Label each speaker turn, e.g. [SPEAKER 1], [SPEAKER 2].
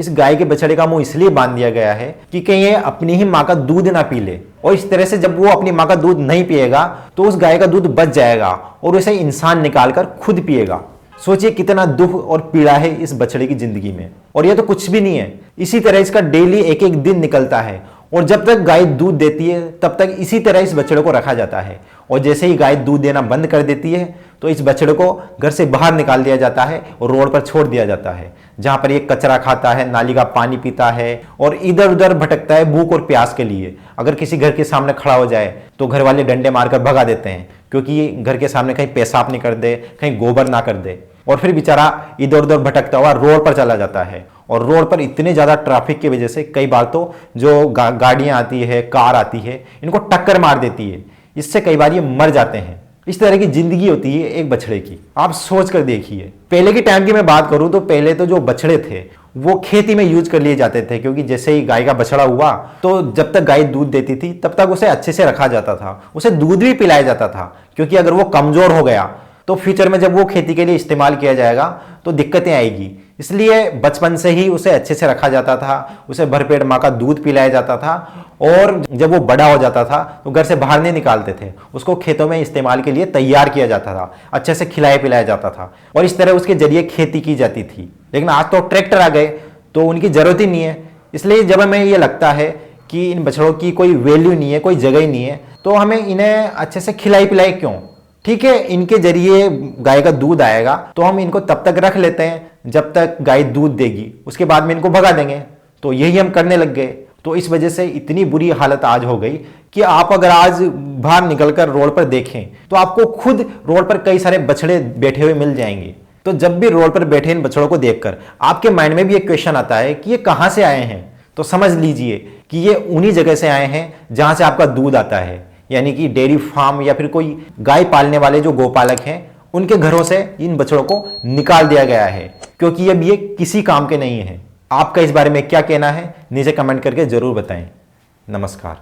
[SPEAKER 1] इस गाय के बछड़े का मुंह इसलिए बांध दिया गया है कि कहीं ये अपनी ही माँ का दूध ना पी ले, और इस तरह से जब वो अपनी माँ का दूध नहीं पिएगा तो उस गाय का दूध बच जाएगा और उसे इंसान निकालकर खुद पिएगा। सोचिए कितना दुख और पीड़ा है इस बछड़े की जिंदगी में। और यह तो कुछ भी नहीं है, इसी तरह इसका डेली एक एक दिन निकलता है और जब तक गाय दूध देती है तब तक इसी तरह इस बछड़े को रखा जाता है। और जैसे ही गाय दूध देना बंद कर देती है तो इस बछड़े को घर से बाहर निकाल दिया जाता है और रोड पर छोड़ दिया जाता है, जहां पर ये कचरा खाता है, नाली का पानी पीता है और इधर उधर भटकता है भूख और प्यास के लिए। अगर किसी घर के सामने खड़ा हो जाए तो घर वाले डंडे मारकर भगा देते हैं, क्योंकि ये घर के सामने कहीं पेशाब नहीं कर दे, कहीं गोबर ना कर दे। और फिर बेचारा इधर उधर भटकता हुआ रोड पर चला जाता है। और रोड पर इतने ज़्यादा ट्रैफिक की वजह से कई बार तो जो गाड़ियाँ आती है, कार आती है, इनको टक्कर मार देती है। इससे कई बार ये मर जाते हैं। इस तरह की जिंदगी होती है एक बछड़े की। आप सोच कर देखिए, पहले के टाइम की मैं बात करूं तो पहले तो जो बछड़े थे वो खेती में यूज कर लिए जाते थे, क्योंकि जैसे ही गाय का बछड़ा हुआ तो जब तक गाय दूध देती थी तब तक उसे अच्छे से रखा जाता था, उसे दूध भी पिलाया जाता था। क्योंकि अगर वो कमजोर हो गया तो फ्यूचर में जब वो खेती के लिए इस्तेमाल किया जाएगा तो दिक्कतें आएगी। इसलिए बचपन से ही उसे अच्छे से रखा जाता था, उसे भरपेट माँ का दूध पिलाया जाता था। और जब वो बड़ा हो जाता था तो घर से बाहर नहीं निकालते थे, उसको खेतों में इस्तेमाल के लिए तैयार किया जाता था, अच्छे से खिलाया पिलाया जाता था और इस तरह उसके जरिए खेती की जाती थी। लेकिन आज तो ट्रैक्टर आ गए तो उनकी जरूरत ही नहीं है। इसलिए जब हमें ये लगता है कि इन बछड़ों की कोई वैल्यू नहीं है, कोई जगह ही नहीं है, तो हमें इन्हें अच्छे से खिलाई पिलाई क्यों। ठीक है, इनके जरिए गाय का दूध आएगा तो हम इनको तब तक रख लेते हैं जब तक गाय दूध देगी, उसके बाद में इनको भगा देंगे। तो यही हम करने लग गए। तो इस वजह से इतनी बुरी हालत आज हो गई कि आप अगर आज बाहर निकलकर रोड पर देखें तो आपको खुद रोड पर कई सारे बछड़े बैठे हुए मिल जाएंगे। तो जब भी रोड पर बैठे इन बछड़ों को देखकर आपके माइंड में भी एक क्वेश्चन आता है कि ये कहाँ से आए हैं, तो समझ लीजिए कि ये उन्हीं जगह से आए हैं जहां से आपका दूध आता है, यानी कि डेयरी फार्म या फिर कोई गाय पालने वाले जो गोपालक हैं उनके घरों से इन बछड़ों को निकाल दिया गया है, क्योंकि अब ये किसी काम के नहीं है। आपका इस बारे में क्या कहना है नीचे कमेंट करके जरूर बताएं। नमस्कार।